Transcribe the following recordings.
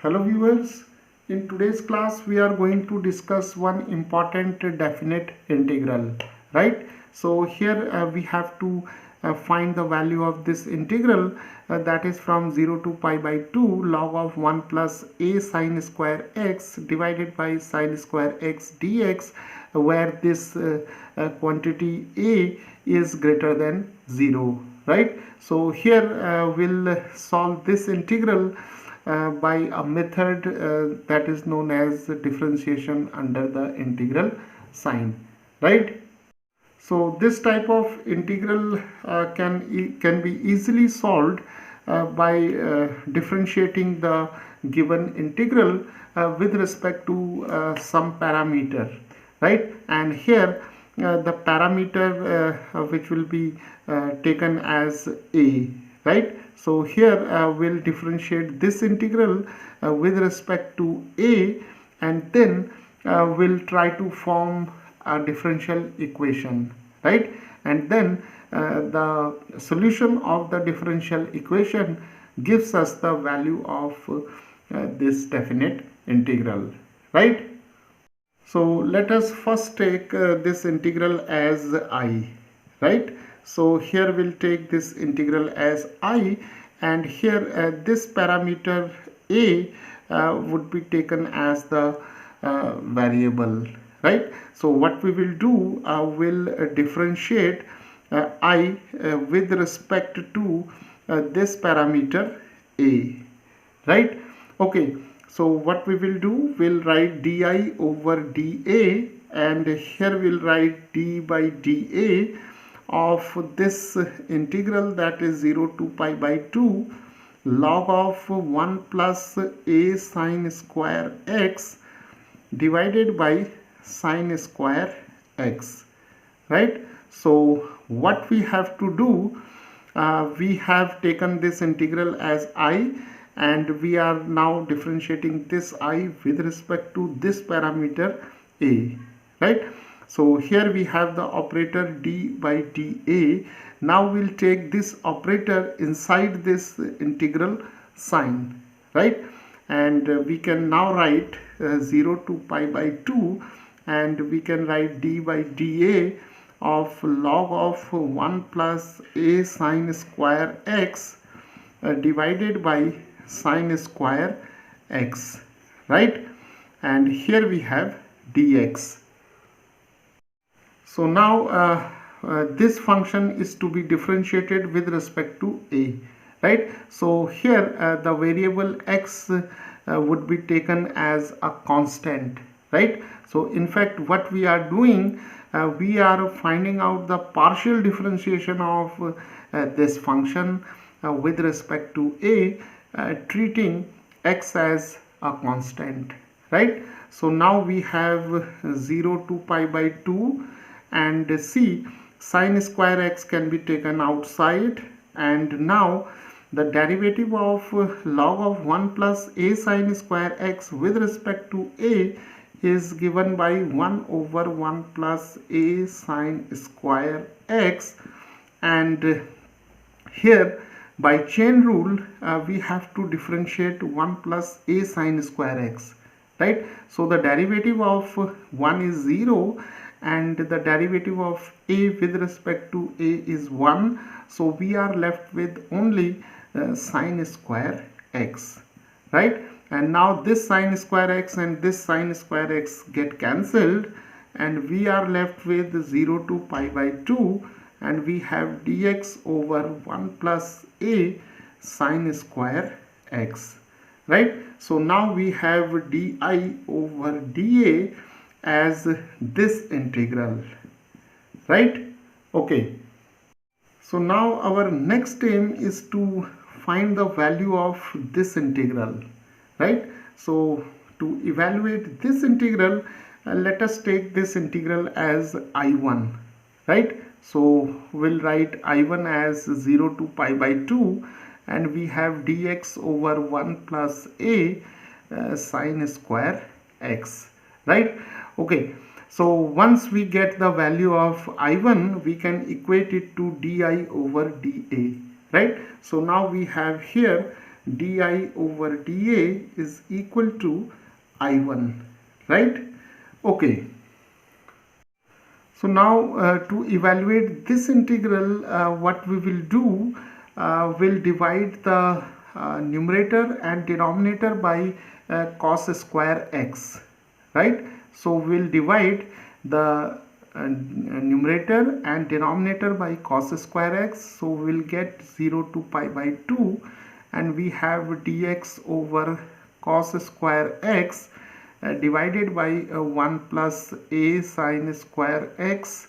Hello viewers, in today's class we are going to discuss one important definite integral, right? So here we have to find the value of this integral, that is from 0 to pi by 2 log of 1 plus a sine square x divided by sine square x dx, where this quantity a is greater than 0, right? So here we'll solve this integral by a method that is known as differentiation under the integral sign, right? So this type of integral can be easily solved by differentiating the given integral with respect to some parameter, right? And here the parameter which will be taken as a, right? So here we'll differentiate this integral with respect to a, and then we'll try to form a differential equation, right? And then the solution of the differential equation gives us the value of this definite integral, right? So let us first take this integral as I, right? So here we'll take this integral as I, and here this parameter a would be taken as the variable, right? So what we will do, will differentiate I with respect to this parameter a, right? Okay, so what we will do, we'll write di over dA, and here we'll write d by dA of this integral, that is 0 to pi by 2 log of 1 plus a sine square x divided by sine square x, right? So what we have to do, we have taken this integral as I, and we are now differentiating this I with respect to this parameter a, right? So here we have the operator d by dA. Now we'll take this operator inside this integral sign, right? And we can now write 0 to pi by 2, and we can write d by dA of log of 1 plus a sine square x divided by sine square x, right? And here we have dx. So now this function is to be differentiated with respect to a, right? So here the variable x would be taken as a constant, right? So in fact what we are doing, we are finding out the partial differentiation of this function with respect to a, treating x as a constant, right? So now we have 0 to pi by 2, and see, sine square x can be taken outside, and now the derivative of log of 1 plus a sine square x with respect to a is given by 1 over 1 plus a sine square x, and here by chain rule we have to differentiate 1 plus a sine square x, right? So the derivative of 1 is 0, and the derivative of a with respect to a is 1, so we are left with only sine square x, right? And now this sine square x and this sine square x get cancelled, and we are left with 0 to pi by 2, and we have dx over 1 plus a sine square x, right? So now we have di over dA as this integral, right? Okay, so now our next aim is to find the value of this integral, right? So to evaluate this integral, let us take this integral as I1, right? So we'll write I1 as 0 to pi by 2, and we have dx over 1 plus a sine square x, right? Okay, so once we get the value of I1, we can equate it to di over dA, right? So now we have here di over dA is equal to I1, right? Okay. So now to evaluate this integral, what we will do, we'll divide the numerator and denominator by cos square x, right? So we'll divide the numerator and denominator by cos square x. So we'll get 0 to pi by 2, and we have dx over cos square x divided by 1 plus a sine square x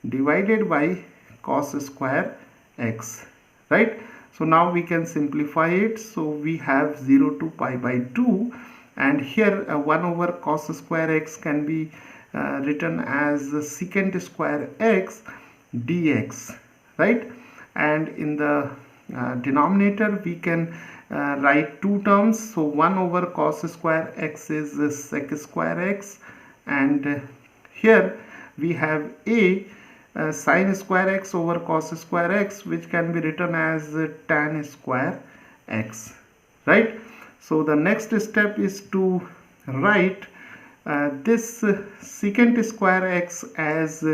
divided by cos square x, right? So now we can simplify it. So we have 0 to pi by 2, and here 1 over cos square x can be written as secant square x dx, right? And in the denominator we can write two terms. So 1 over cos square x is sec square x, and here we have a sine square x over cos square x, which can be written as tan square x, right? So the next step is to write this secant square x as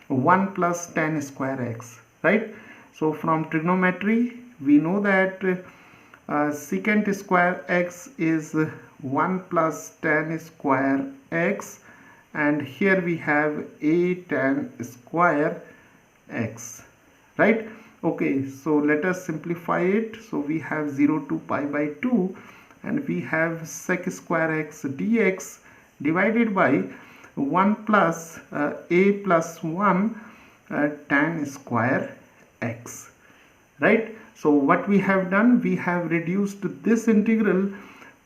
1 plus tan square x, right? So from trigonometry we know that secant square x is 1 plus tan square x, and here we have a tan square x, right? Okay, so let us simplify it. So we have 0 to pi by 2, and we have sec square x dx divided by 1 plus a plus 1 tan square x, right? So what we have done, we have reduced this integral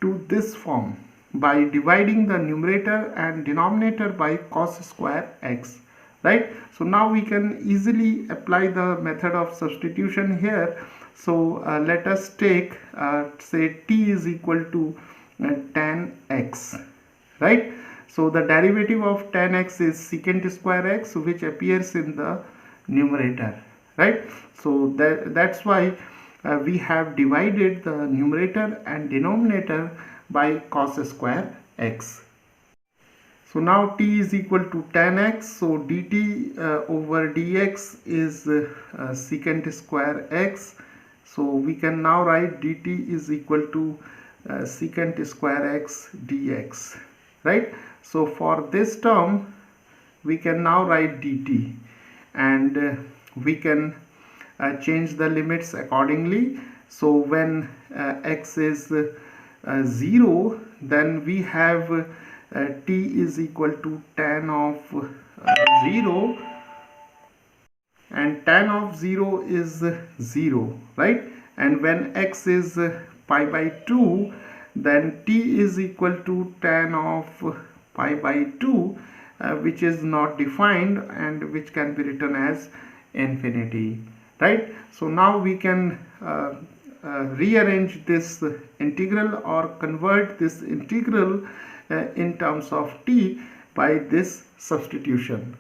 to this form by dividing the numerator and denominator by cos square x, right? So now we can easily apply the method of substitution here. So let us take say t is equal to tan x, right? So the derivative of tan x is secant square x, which appears in the numerator, right? So that's why we have divided the numerator and denominator by cos square x. So now t is equal to tan x, so dt over dx is secant square x. So we can now write dt is equal to secant square x dx, right? So for this term we can now write dt, and we can change the limits accordingly. So when x is 0, then we have t is equal to tan of 0, and tan of 0 is 0, right? And when x is pi by 2, then t is equal to tan of pi by 2, which is not defined and which can be written as infinity, right? So now we can rearrange this integral or convert this integral in terms of t by this substitution.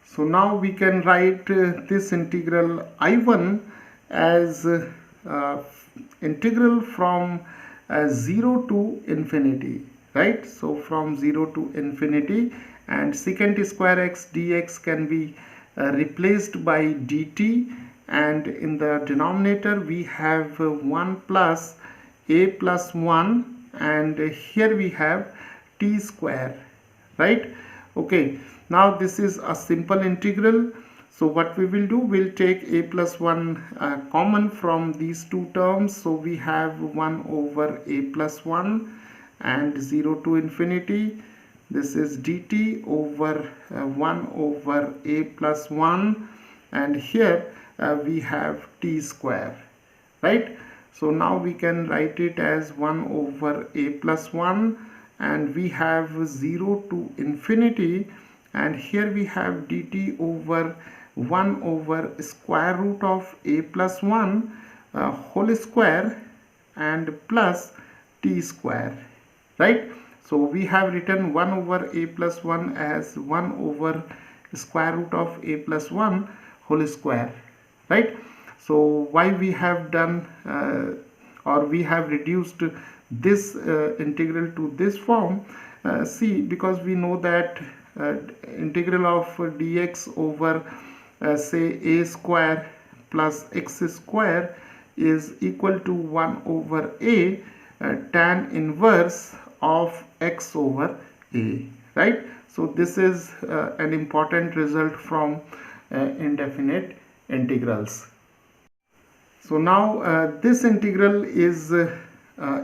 So now we can write this integral I1 as integral from 0 to infinity, right? So from 0 to infinity, and secant square x dx can be replaced by dt, and in the denominator we have 1 plus a plus 1, and here we have t square, right? Okay, now this is a simple integral. So what we will do, we'll take a plus 1 common from these two terms. So we have 1 over a plus 1 and 0 to infinity. This is dt over 1 over a plus 1, and here we have t square, right? So now we can write it as 1 over a plus 1, and we have 0 to infinity, and here we have dt over 1 over square root of a plus 1 whole square and plus t square, right? So we have written 1 over a plus 1 as 1 over square root of a plus 1 whole square, right? So why we have done or we have reduced this integral to this form. See, because we know that integral of dx over say a square plus x square is equal to 1 over a tan inverse of x over a, right? So this is an important result from indefinite integrals. So now this integral is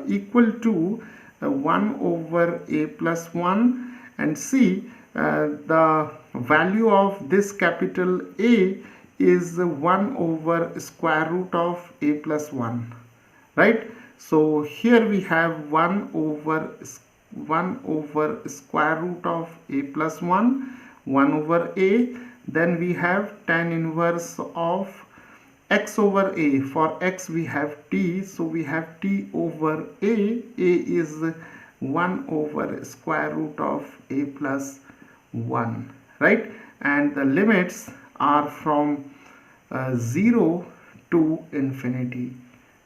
equal to 1 over a plus 1, and see the value of this capital A is 1 over square root of a plus 1, right? So here we have 1 over square root of a plus 1, 1 over a, then we have tan inverse of x over a. For x we have t, so we have t over a is 1 over square root of a plus 1, right? And the limits are from 0 to infinity,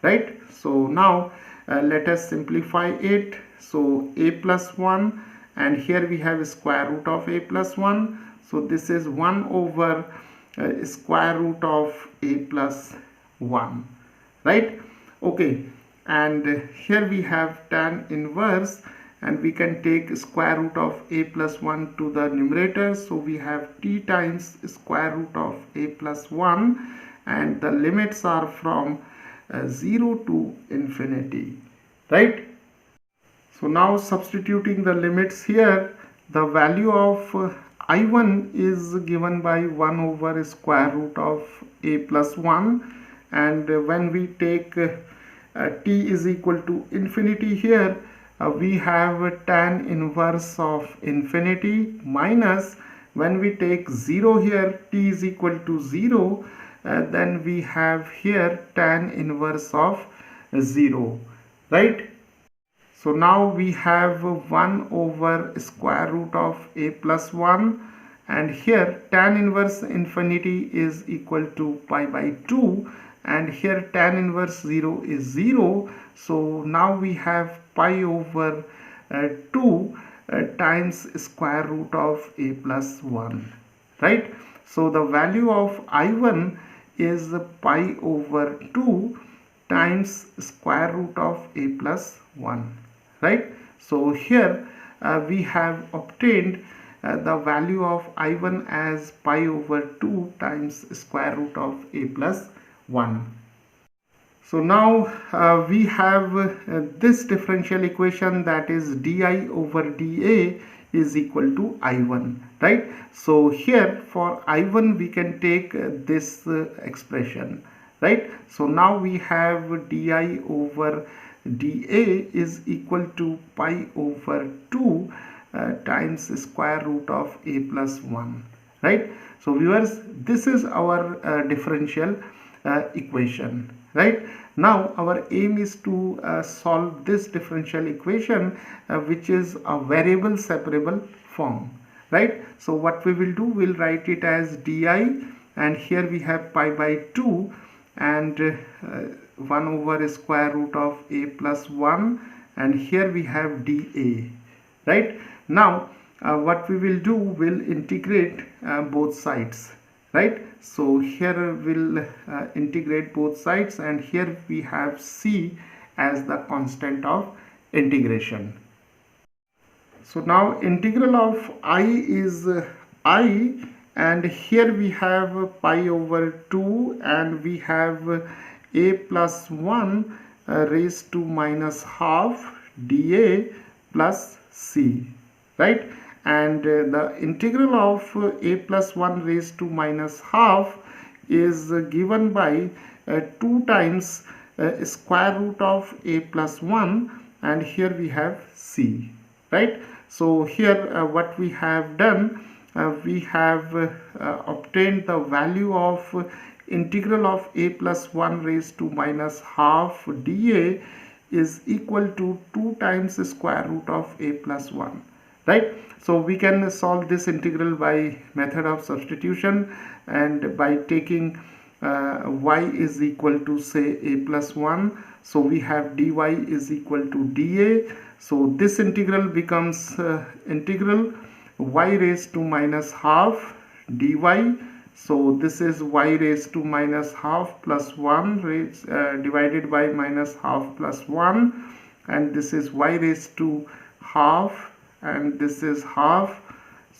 right? So now let us simplify it. So a plus 1, and here we have square root of a plus 1, so this is 1 over square root of a plus 1, right? Okay, and here we have tan inverse, and we can take square root of a plus 1 to the numerator, so we have t times square root of a plus 1, and the limits are from 0 to infinity, right? So now substituting the limits here, the value of I1 is given by 1 over square root of a plus 1, and when we take t is equal to infinity here, we have tan inverse of infinity minus, when we take 0 here, t is equal to 0, then we have here tan inverse of 0, right? So now we have 1 over square root of a plus 1, and here tan inverse infinity is equal to pi by 2, and here tan inverse 0 is 0. So now we have pi over 2 times square root of a plus 1, right? So the value of I1 is pi over 2 times square root of a plus 1, right? So here we have obtained the value of I1 as pi over 2 times square root of a plus 1. So now we have this differential equation, that is di over dA is equal to I1, right? So here for I1 we can take this expression, right? So now we have di over dA is equal to pi over 2 times square root of a plus 1, right? So viewers, this is our differential equation, right? Now our aim is to solve this differential equation which is a variable separable form, right? So what we will do, we'll write it as di, and here we have pi by 2 and 1 over square root of a plus 1, and here we have dA, right? Now what we will do, we'll integrate both sides, right? So here we'll integrate both sides, and here we have c as the constant of integration. So now integral of I is I, and here we have pi over 2, and we have a plus 1 raised to minus half dA plus c, right? And the integral of a plus 1 raised to minus half is given by 2 times square root of a plus 1, and here we have c, right? So here what we have done, we have obtained the value of integral of a plus 1 raised to minus half dA is equal to 2 times square root of a plus 1, right? So we can solve this integral by method of substitution, and by taking y is equal to say a plus 1, So we have dy is equal to dA. So this integral becomes integral y raised to minus half dy. So this is y raised to minus half plus 1 divided by minus half plus 1, and this is y raised to half, and this is half.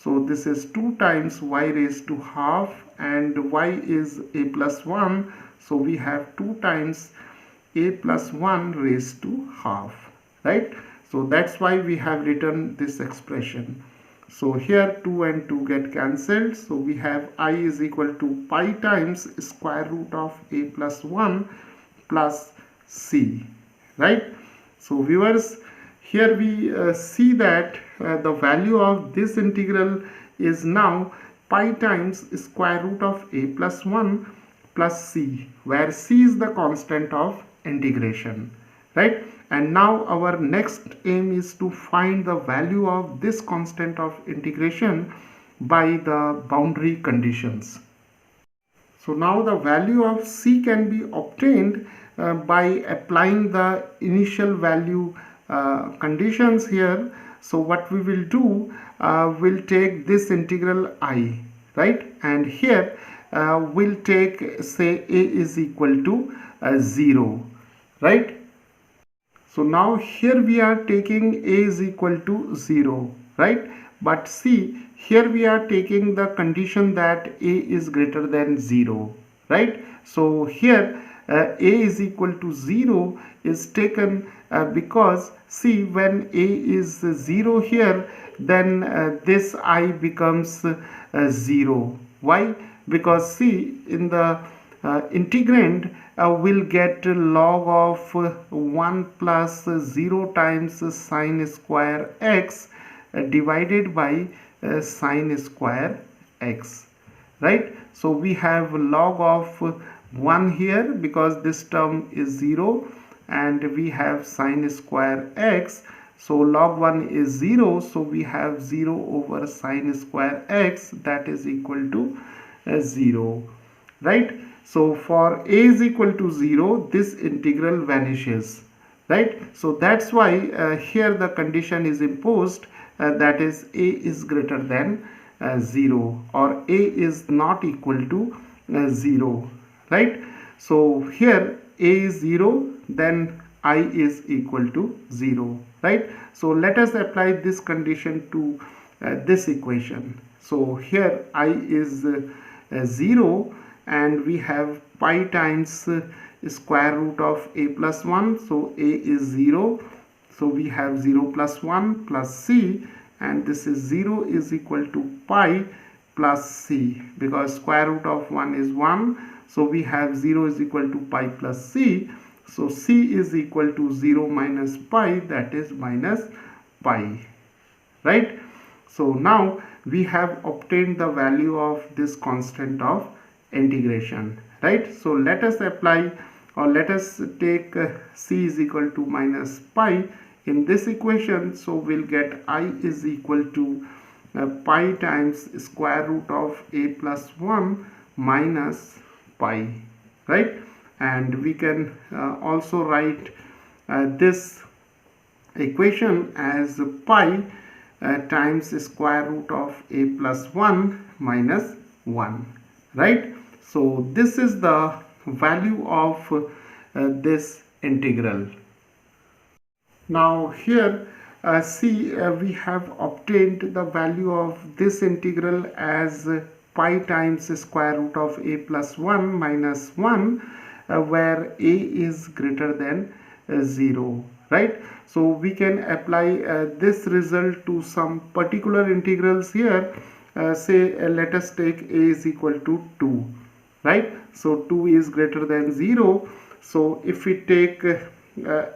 So this is 2 times y raised to half, and y is a plus 1. So we have 2 times a plus 1 raised to half, right? So that's why we have written this expression. So here 2 and 2 get cancelled. So we have I is equal to pi times square root of a plus 1 plus c, right? So viewers, here we see that the value of this integral is now pi times square root of a plus 1 plus c, where c is the constant of integration, right? And now our next aim is to find the value of this constant of integration by the boundary conditions. So now the value of c can be obtained by applying the initial value conditions here. So what we will do, we'll take this integral I, right? And here we'll take, say, a is equal to 0, right? So now here we are taking a is equal to 0, right? But see, here we are taking the condition that a is greater than 0, right? So here a is equal to 0 is taken because see, when a is 0 here, then this I becomes 0. Why? Because see, in the integrand will get log of 1 plus 0 times sine square x divided by sine square x, right? So we have log of 1 here because this term is 0, and we have sine square x. So log 1 is 0, so we have 0 over sine square x, that is equal to 0, right? So for a is equal to 0, this integral vanishes, right? So that's why here the condition is imposed, that is a is greater than 0, or a is not equal to 0, right? So here a is 0, then I is equal to 0, right? So let us apply this condition to this equation. So here I is 0, and we have pi times square root of a plus 1. So a is 0, so we have 0 plus 1 plus c, and this is 0 is equal to pi plus c, because square root of 1 is 1. So we have 0 is equal to pi plus c. So c is equal to 0 minus pi, that is minus pi, right? So now we have obtained the value of this constant of integration, right? So let us apply, or let us take c is equal to minus pi in this equation. So we'll get I is equal to pi times square root of a plus 1 minus pi, right? And we can also write this equation as pi times square root of a plus 1 minus 1, right? So this is the value of this integral. Now here see, we have obtained the value of this integral as pi times square root of a plus 1 minus 1, where a is greater than 0, right? So we can apply this result to some particular integrals here. Say let us take a is equal to 2, right? So 2 is greater than 0. So if we take a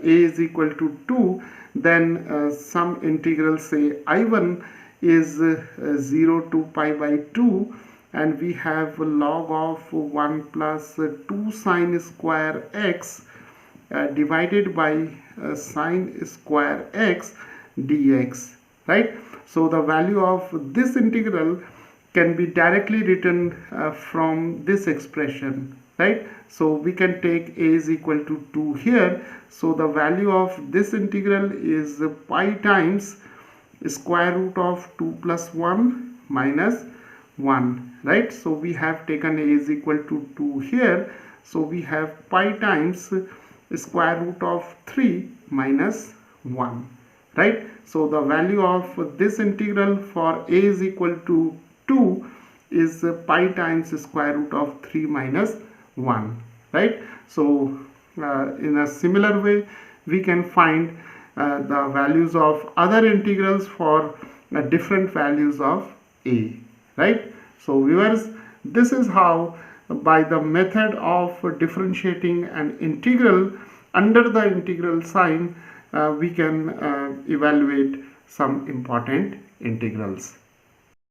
is equal to 2, then some integral, say I1 is 0 to pi by 2, and we have log of 1 plus 2 sine square x divided by sine square x dx, right? So the value of this integral can be directly written from this expression, right? So we can take a is equal to 2 here. So the value of this integral is pi times square root of 2 plus 1 minus 1, right? So we have taken a is equal to 2 here. So we have pi times square root of 3 minus 1, right? So the value of this integral for a is equal to 2 is pi times square root of 3 minus 1, right? So in a similar way we can find the values of other integrals for different values of a, right? So viewers, this is how by the method of differentiating an integral under the integral sign we can evaluate some important integrals.